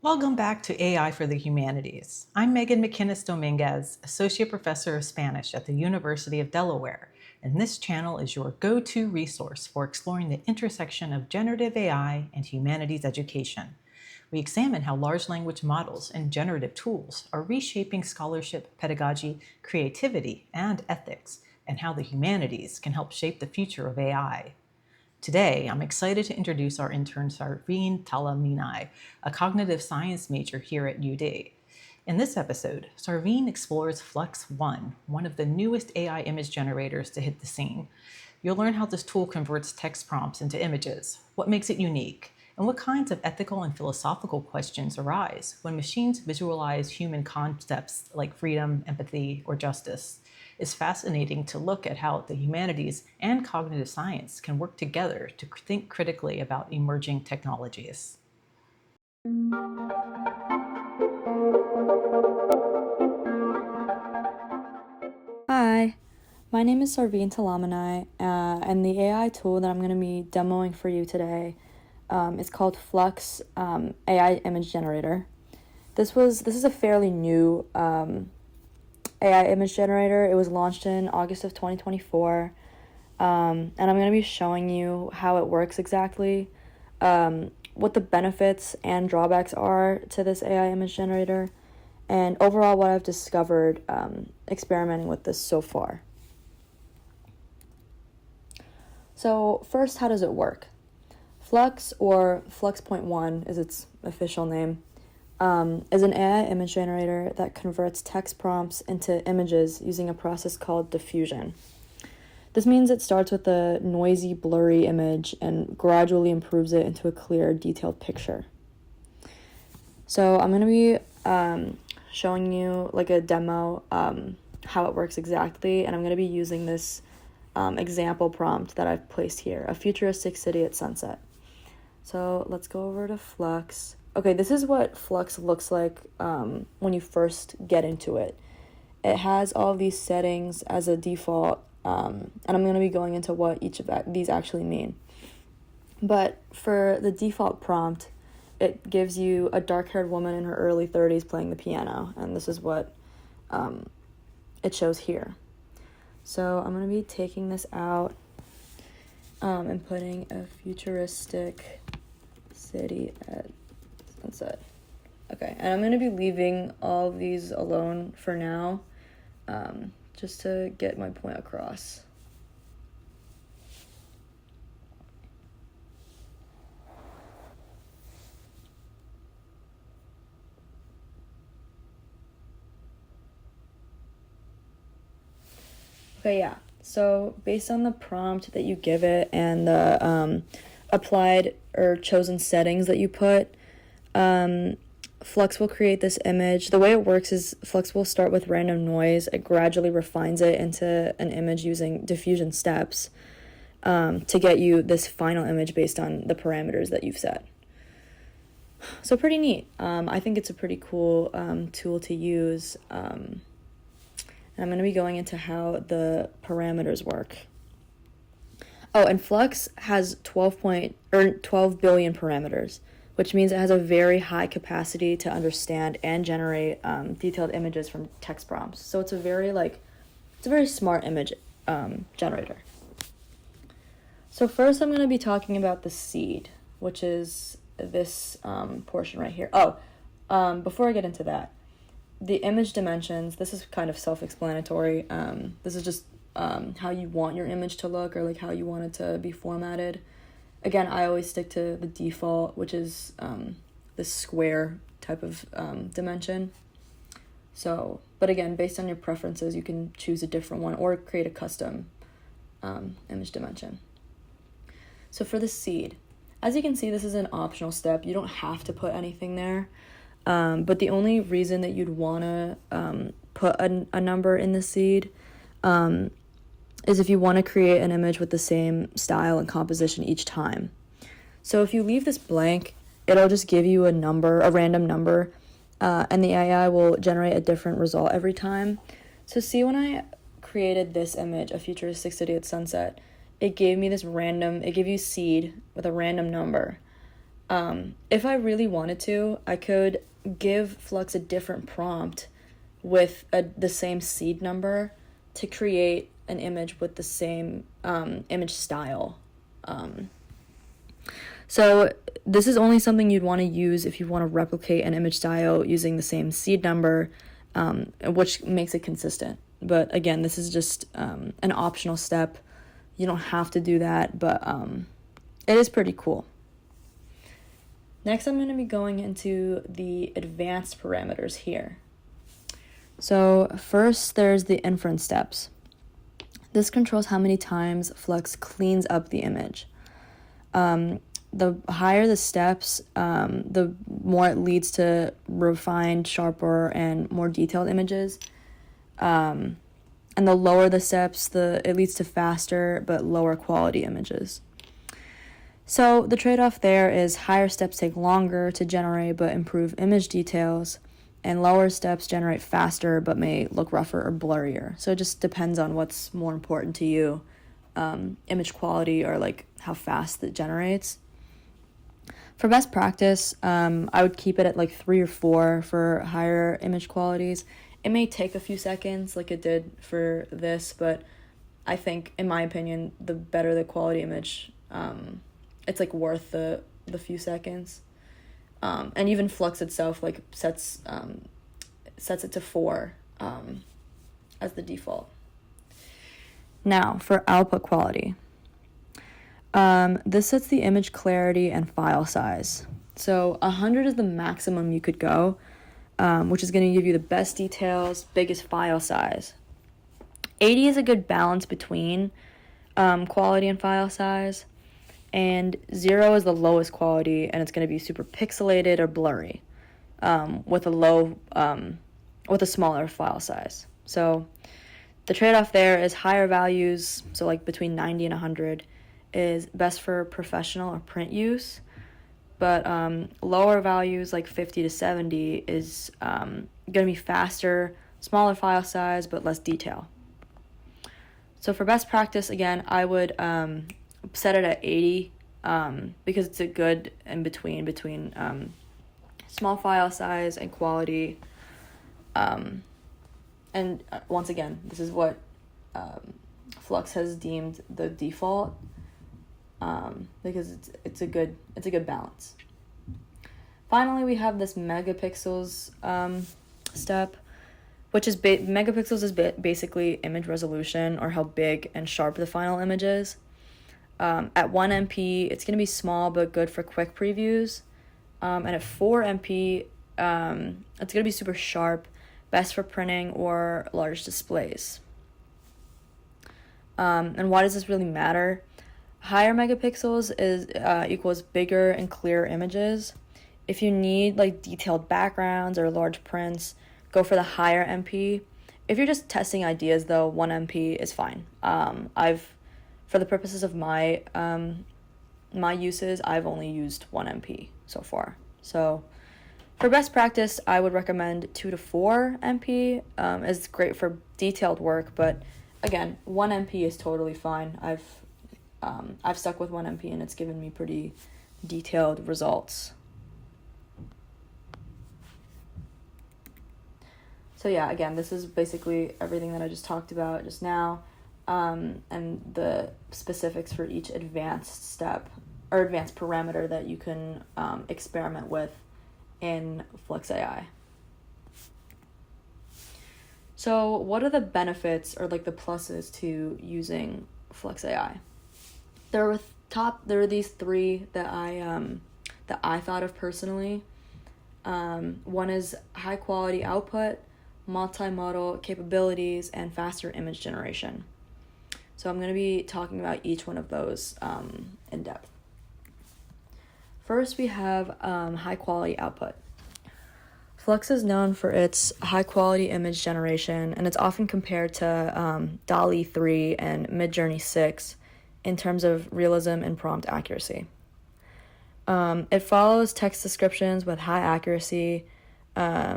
Welcome back to AI for the Humanities. I'm Megan McInnes Dominguez, Associate Professor of Spanish at the University of Delaware, and this channel is your go-to resource for exploring the intersection of generative AI and humanities education. We examine how large language models and generative tools are reshaping scholarship, pedagogy, creativity, and ethics, and how the humanities can help shape the future of AI. Today, I'm excited to introduce our intern Sarveen Talaminai, a cognitive science major here at UD. In this episode, Sarveen explores Flux one of the newest AI image generators to hit the scene. You'll learn how this tool converts text prompts into images, what makes it unique, and what kinds of ethical and philosophical questions arise when machines visualize human concepts like freedom, empathy, or justice. It's fascinating to look at how the humanities and cognitive science can work together to think critically about emerging technologies. Hi, my name is Sarveen Talaminai, and the AI tool that I'm going to be demoing for you today is called Flux AI Image Generator. This is a fairly new AI image generator. It was launched in August of 2024, and I'm going to be showing you how it works exactly, what the benefits and drawbacks are to this AI image generator, and overall what I've discovered experimenting with this so far. So first, how does it work? Flux, or Flux.1 is its official name, is an AI image generator that converts text prompts into images using a process called diffusion. This means it starts with a noisy, blurry image and gradually improves it into a clear, detailed picture. So I'm going to be showing you like a demo how it works exactly, and I'm going to be using this example prompt that I've placed here, a futuristic city at sunset. So let's go over to Flux. Okay, this is what Flux looks like when you first get into it. It has all of these settings as a default, and I'm going to be going into what each of these actually mean. But for the default prompt, it gives you a dark-haired woman in her early 30s playing the piano, and this is what it shows here. So I'm going to be taking this out and putting a futuristic city at sunset. Okay, and I'm going to be leaving all of these alone for now, just to get my point across. Okay, yeah. So based on the prompt that you give it and the applied or chosen settings that you put, Flux will create this image. The way it works is Flux will start with random noise. It gradually refines it into an image using diffusion steps to get you this final image based on the parameters that you've set. So pretty neat. I think it's a pretty cool tool to use. And I'm going to be going into how the parameters work. Oh, and Flux has 12 billion parameters, which means it has a very high capacity to understand and generate detailed images from text prompts. So it's a very smart image generator. So first I'm going to be talking about the seed, which is this portion right here. Before I get into that, the image dimensions, this is kind of self-explanatory. This is just how you want your image to look, or like how you want it to be formatted. Again, I always stick to the default, which is this square type of dimension. So, but again, based on your preferences, you can choose a different one or create a custom image dimension. So for the seed, as you can see, this is an optional step. You don't have to put anything there. But the only reason that you'd want to put a number in the seed is if you want to create an image with the same style and composition each time. So if you leave this blank, it'll just give you a random number, and the AI will generate a different result every time. So see, when I created this image, a futuristic city at sunset, it gave you seed with a random number. If I really wanted to, I could give Flux a different prompt with the same seed number to create an image with the same image style. So this is only something you'd want to use if you want to replicate an image style using the same seed number, which makes it consistent. But again, this is just an optional step. You don't have to do that, but it is pretty cool. Next, I'm going to be going into the advanced parameters here. So first, there's the inference steps. This controls how many times Flux cleans up the image. The higher the steps, the more it leads to refined, sharper, and more detailed images. And the lower the steps, it leads to faster but lower quality images. So the trade-off there is higher steps take longer to generate but improve image details, and lower steps generate faster but may look rougher or blurrier. So it just depends on what's more important to you, image quality or like how fast it generates. For best practice, I would keep it at like 3 or 4 for higher image qualities. It may take a few seconds like it did for this, but I think, in my opinion, the better the quality image, it's like worth the few seconds. And even Flux itself like sets it to 4 as the default. Now for output quality. This sets the image clarity and file size. So 100 is the maximum you could go, which is going to give you the best details, biggest file size. 80 is a good balance between quality and file size. And 0 is the lowest quality, and it's going to be super pixelated or blurry, with a smaller file size. So the trade-off there is higher values, so like between 90 and 100, is best for professional or print use, but lower values like 50 to 70 is going to be faster, smaller file size, but less detail. So for best practice, again, I would set it at 80 because it's a good in between small file size and quality. And once again, this is what Flux has deemed the default because it's a good balance. Finally, we have this megapixels step, which is megapixels is basically image resolution, or how big and sharp the final image is. At 1 MP, it's going to be small but good for quick previews. And at 4 MP, it's going to be super sharp, best for printing or large displays. And why does this really matter? Higher megapixels is equals bigger and clearer images. If you need like detailed backgrounds or large prints, go for the higher MP. If you're just testing ideas, though, 1 MP is fine. For the purposes of my uses, I've only used 1 MP so far. So for best practice, I would recommend 2 to 4 MP. It's great for detailed work, but again, 1 MP is totally fine. I've stuck with 1 MP and it's given me pretty detailed results. So yeah, again, this is basically everything that I just talked about just now, and the specifics for each advanced step or advanced parameter that you can experiment with in Flux AI. So what are the benefits or like the pluses to using Flux AI? There are these 3 that I thought of personally. One is high quality output, multimodal capabilities, and faster image generation. So I'm going to be talking about each one of those in depth. First, we have high quality output. Flux is known for its high quality image generation, and it's often compared to DALL-E 3 and Midjourney 6 in terms of realism and prompt accuracy. It follows text descriptions with high accuracy,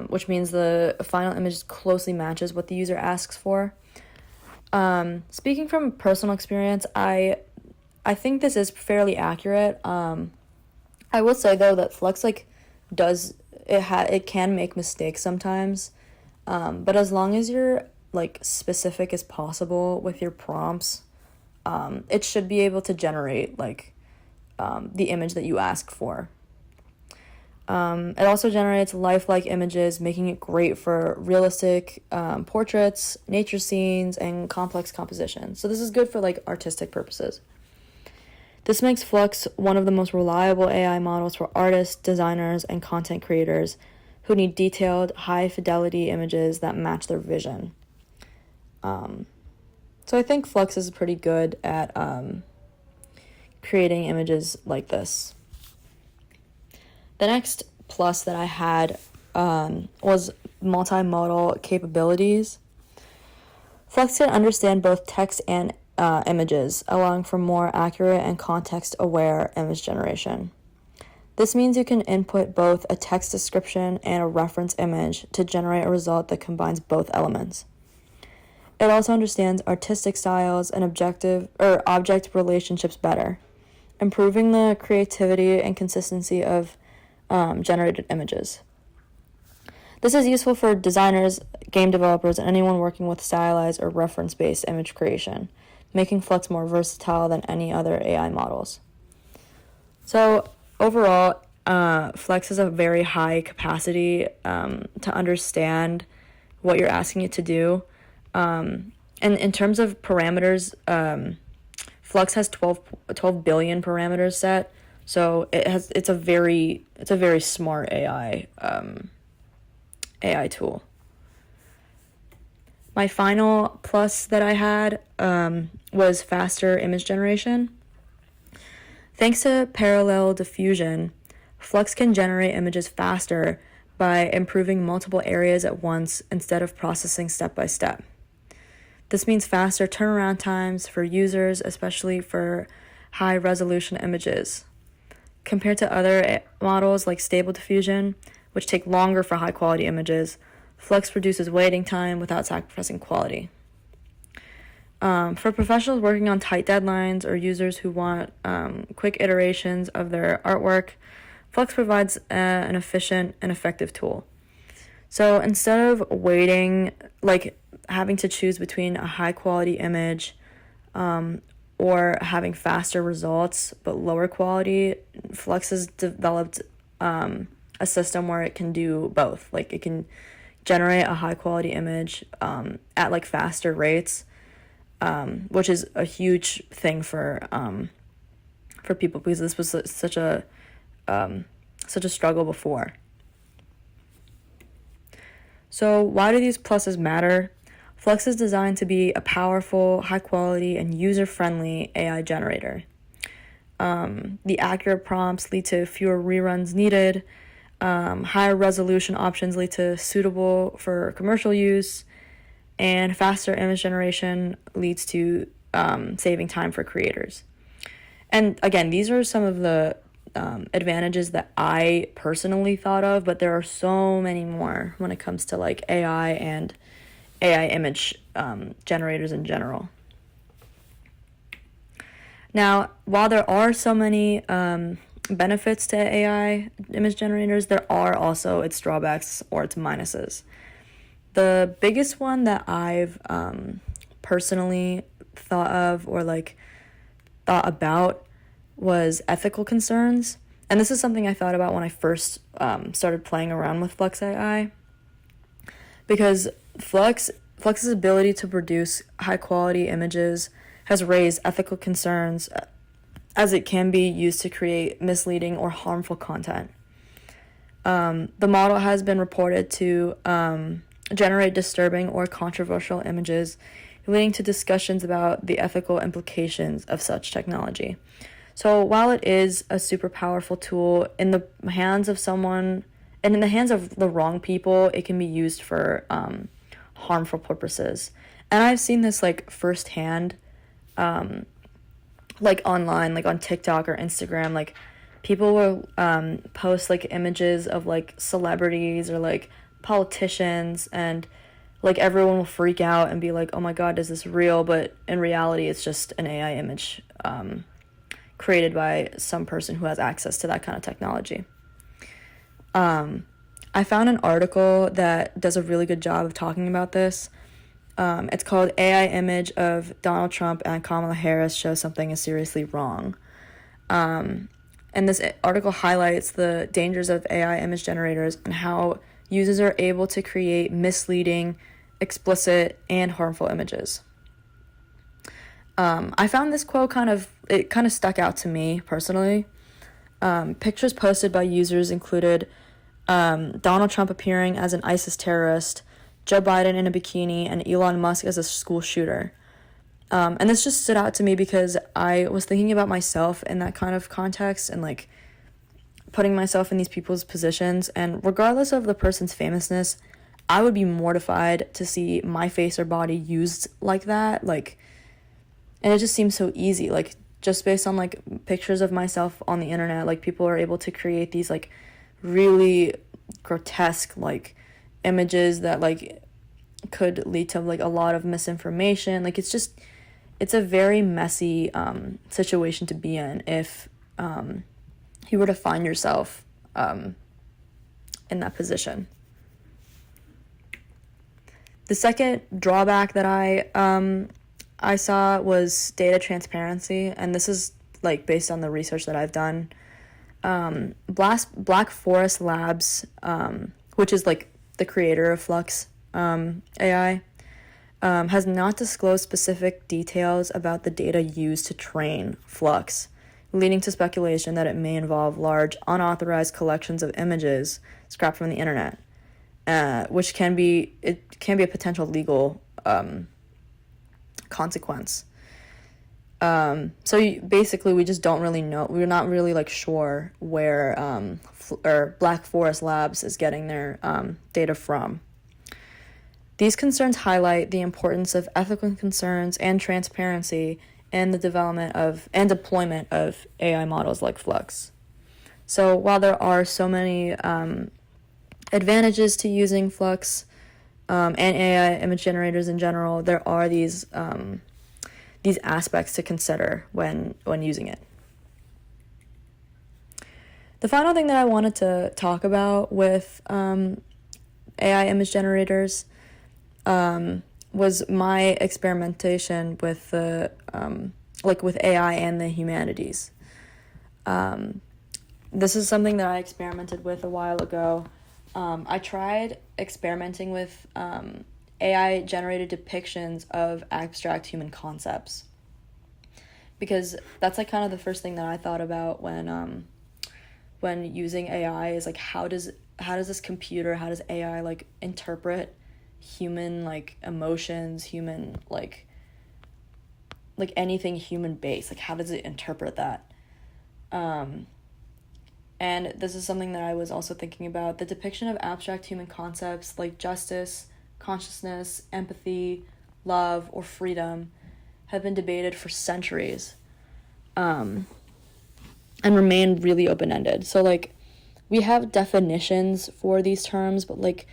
which means the final image closely matches what the user asks for. Speaking from personal experience, I think this is fairly accurate. I will say though that Flux does it can make mistakes sometimes, but as long as you're specific as possible with your prompts, it should be able to generate the image that you ask for. It also generates lifelike images, making it great for realistic portraits, nature scenes, and complex compositions. So this is good for artistic purposes. This makes Flux one of the most reliable AI models for artists, designers, and content creators who need detailed, high-fidelity images that match their vision. So I think Flux is pretty good at creating images like this. The next plus that I had was multimodal capabilities. Flux can understand both text and images, allowing for more accurate and context-aware image generation. This means you can input both a text description and a reference image to generate a result that combines both elements. It also understands artistic styles and object relationships better, improving the creativity and consistency of generated images. This is useful for designers, game developers, and anyone working with stylized or reference-based image creation, making Flux more versatile than any other AI models. So overall, Flux has a very high capacity to understand what you're asking it to do. And in terms of parameters, Flux has 12 billion parameters set. So it's a very smart AI tool. My final plus that I had was faster image generation. Thanks to parallel diffusion, Flux can generate images faster by improving multiple areas at once instead of processing step by step. This means faster turnaround times for users, especially for high-resolution images. Compared to other models like Stable Diffusion, which take longer for high-quality images, Flux reduces waiting time without sacrificing quality. For professionals working on tight deadlines or users who want quick iterations of their artwork, Flux provides an efficient and effective tool. So instead of waiting, having to choose between a high-quality image or having faster results but lower quality, Flux has developed a system where it can do both. It can generate a high-quality image at faster rates, which is a huge thing for people because this was such a struggle before. So why do these pluses matter? Flux is designed to be a powerful, high-quality, and user-friendly AI generator. The accurate prompts lead to fewer reruns needed. Higher resolution options lead to suitable for commercial use. And faster image generation leads to saving time for creators. And again, these are some of the advantages that I personally thought of, but there are so many more when it comes to AI and AI image generators in general. Now, while there are so many benefits to AI image generators, there are also its drawbacks or its minuses. The biggest one that I've personally thought of or thought about was ethical concerns. And this is something I thought about when I first started playing around with Flux AI. Because Flux's ability to produce high-quality images has raised ethical concerns as it can be used to create misleading or harmful content. The model has been reported to generate disturbing or controversial images, leading to discussions about the ethical implications of such technology. So while it is a super powerful tool, in the hands of someone, and in the hands of the wrong people, it can be used for harmful purposes. And I've seen this firsthand, online, on TikTok or Instagram. People will post images of celebrities or politicians, and everyone will freak out and be oh my god, is this real? But in reality, it's just an AI image created by some person who has access to that kind of technology. I found an article that does a really good job of talking about this. It's called AI Image of Donald Trump and Kamala Harris Shows Something is Seriously Wrong. And this article highlights the dangers of AI image generators and how users are able to create misleading, explicit, and harmful images. I found this quote kind of stuck out to me personally. Pictures posted by users included Donald Trump appearing as an ISIS terrorist, Joe Biden in a bikini, and Elon Musk as a school shooter. And this just stood out to me because I was thinking about myself in that kind of context and like putting myself in these people's positions. And regardless of the person's famousness, I would be mortified to see my face or body used like that. And it just seems so easy. Like, just based on like pictures of myself on the internet, like people are able to create these like really grotesque like images that like could lead to like a lot of misinformation. Like it's a very messy situation to be in if you were to find yourself in that position. The second drawback that I saw was data transparency, and this is like based on the research that I've done. Black Forest Labs, which is like the creator of Flux AI, has not disclosed specific details about the data used to train Flux, leading to speculation that it may involve large unauthorized collections of images scrapped from the internet, which can be a potential legal consequence. So basically we just don't really know. We're not really like sure where or Black Forest Labs is getting their data from. These concerns highlight the importance of ethical concerns and transparency in the development of and deployment of AI models like Flux. So while there are so many advantages to using Flux and AI image generators in general, there are these aspects to consider when using it. The final thing that I wanted to talk about with AI image generators was my experimentation with the with AI and the humanities. This is something that I experimented with a while ago. I tried experimenting with AI-generated depictions of abstract human concepts, because that's like kind of the first thing that I thought about when using AI is like how does this computer, how does AI like interpret human like emotions, human like anything human based, like how does it interpret that? And this is something that I was also thinking about. The depiction of abstract human concepts like justice, consciousness, empathy, love, or freedom have been debated for centuries and remain really open-ended. So like we have definitions for these terms, but like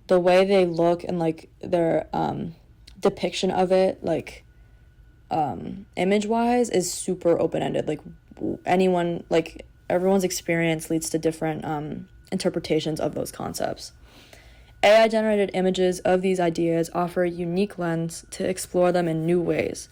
the way they look and like their depiction of it like image-wise is super open-ended. Like everyone's experience leads to different interpretations of those concepts. AI-generated images of these ideas offer a unique lens to explore them in new ways.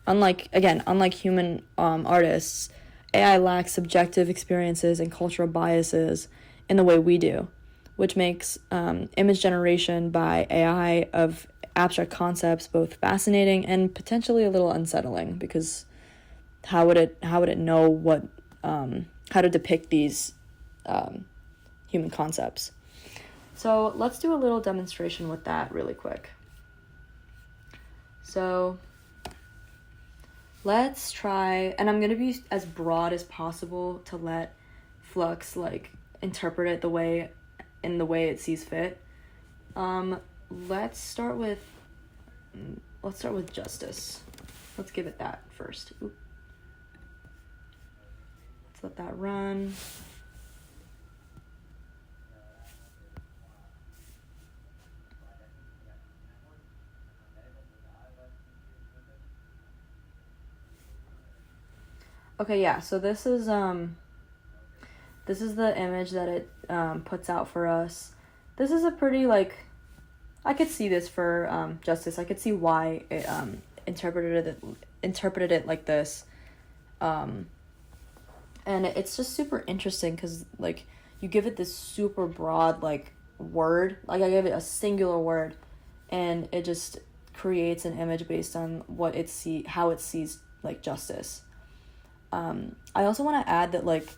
Unlike human artists, AI lacks subjective experiences and cultural biases in the way we do, which makes image generation by AI of abstract concepts both fascinating and potentially a little unsettling, because how would it know what how to depict these human concepts? So let's do a little demonstration with that really quick. So let's try, and I'm going to be as broad as possible to let Flux like interpret it in the way it sees fit. Let's start with justice. Let's give it that first. Let's let that run. Okay, yeah, so this is the image that it puts out for us. This is a pretty, like, I could see this for justice. I could see why it interpreted it like this. And it's just super interesting because, like, you give it this super broad, like, word. Like, I give it a singular word, and it just creates an image based on how it sees, like, justice. I also want to add that, like,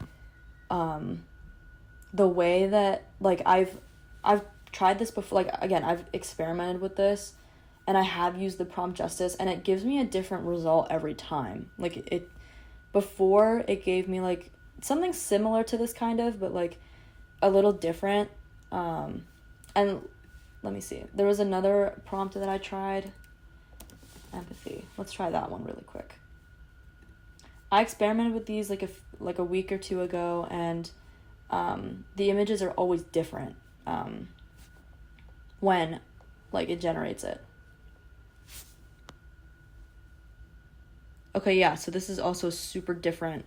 the way that, like, I've tried this before. Like, again, I've experimented with this, and I have used the prompt justice, and it gives me a different result every time. Like, before it gave me, like, something similar to this kind of, but, like, a little different. And let me see. There was another prompt that I tried. Empathy. Let's try that one really quick. I experimented with these like a week or two ago, and the images are always different when, like, it generates it. Okay, yeah, so this is also super different.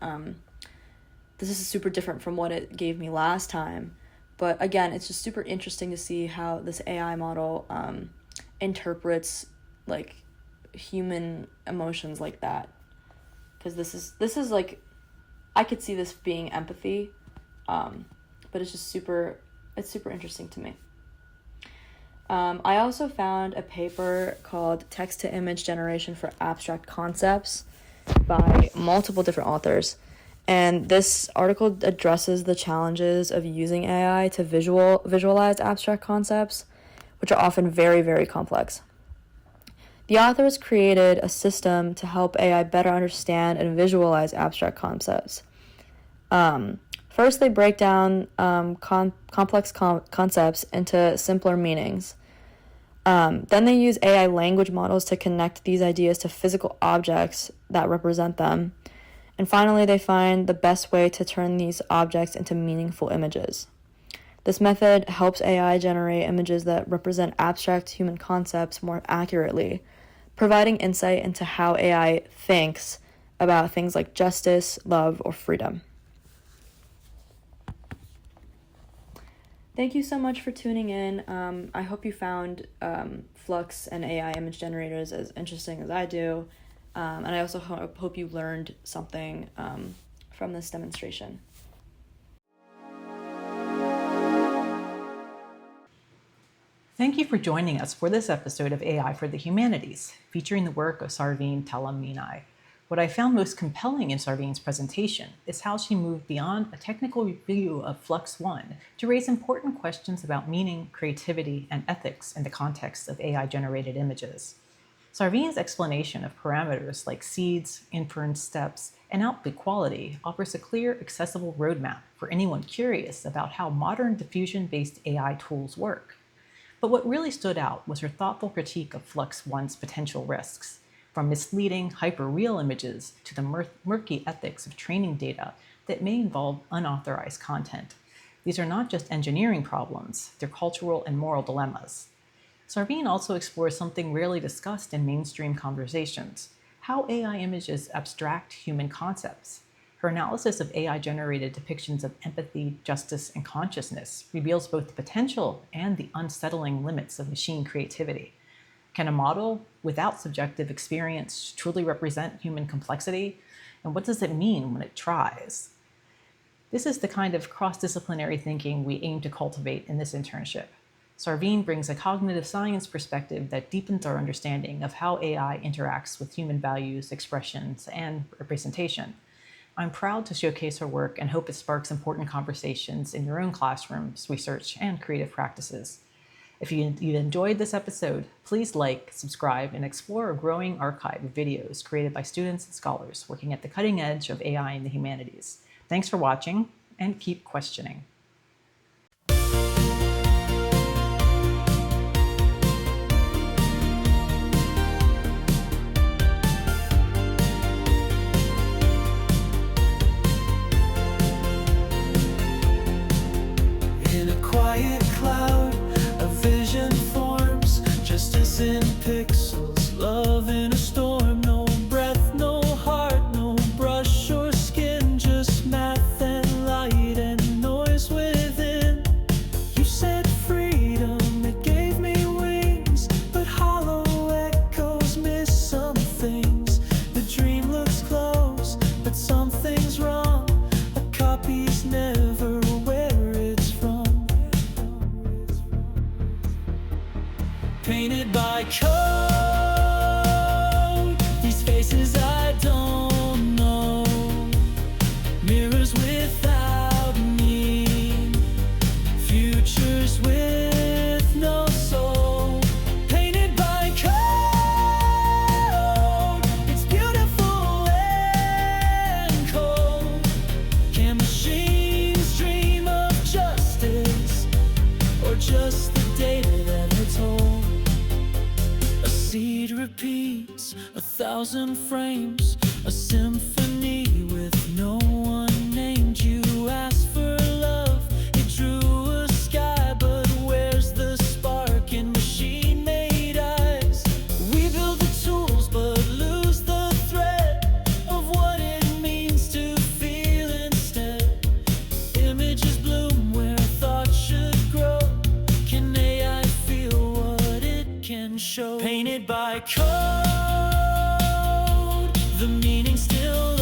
This is super different from what it gave me last time. But again, it's just super interesting to see how this AI model interprets, like, human emotions like that. Because this is like, I could see this being empathy, but it's just super interesting to me. I also found a paper called Text-to-Image Generation for Abstract Concepts by multiple different authors. And this article addresses the challenges of using AI to visualize abstract concepts, which are often very, very complex. The authors created a system to help AI better understand and visualize abstract concepts. First, they break down complex concepts into simpler meanings. Then they use AI language models to connect these ideas to physical objects that represent them. And finally, they find the best way to turn these objects into meaningful images. This method helps AI generate images that represent abstract human concepts more accurately, providing insight into how AI thinks about things like justice, love, or freedom. Thank you so much for tuning in. I hope you found Flux and AI image generators as interesting as I do. And I also hope you learned something from this demonstration. Thank you for joining us for this episode of AI for the Humanities, featuring the work of Sarveen Talaminai. What I found most compelling in Sarveen's presentation is how she moved beyond a technical review of Flux 1 to raise important questions about meaning, creativity, and ethics in the context of AI-generated images. Sarveen's explanation of parameters like seeds, inference steps, and output quality offers a clear, accessible roadmap for anyone curious about how modern diffusion-based AI tools work. But what really stood out was her thoughtful critique of Flux 1's potential risks, from misleading, hyper-real images to the murky ethics of training data that may involve unauthorized content. These are not just engineering problems, they're cultural and moral dilemmas. Sarveen also explores something rarely discussed in mainstream conversations: how AI images abstract human concepts. Her analysis of AI-generated depictions of empathy, justice, and consciousness reveals both the potential and the unsettling limits of machine creativity. Can a model without subjective experience truly represent human complexity? And what does it mean when it tries? This is the kind of cross-disciplinary thinking we aim to cultivate in this internship. Sarveen brings a cognitive science perspective that deepens our understanding of how AI interacts with human values, expressions, and representation. I'm proud to showcase her work and hope it sparks important conversations in your own classrooms, research, and creative practices. If you enjoyed this episode, please like, subscribe, and explore a growing archive of videos created by students and scholars working at the cutting edge of AI in the humanities. Thanks for watching, and keep questioning. In a quiet cloud, a vision forms, justice in pixels, love in a storm, no breath, no heart, no brush or repeats 1,000 frames, a symphony with no one named. You asked for love, it drew a sky, but where's the spark in machine-made eyes? We build the tools but lose the thread of what it means to feel instead. Images bloom where thought should grow. Can AI feel what it can show? Painted by code, the meaning still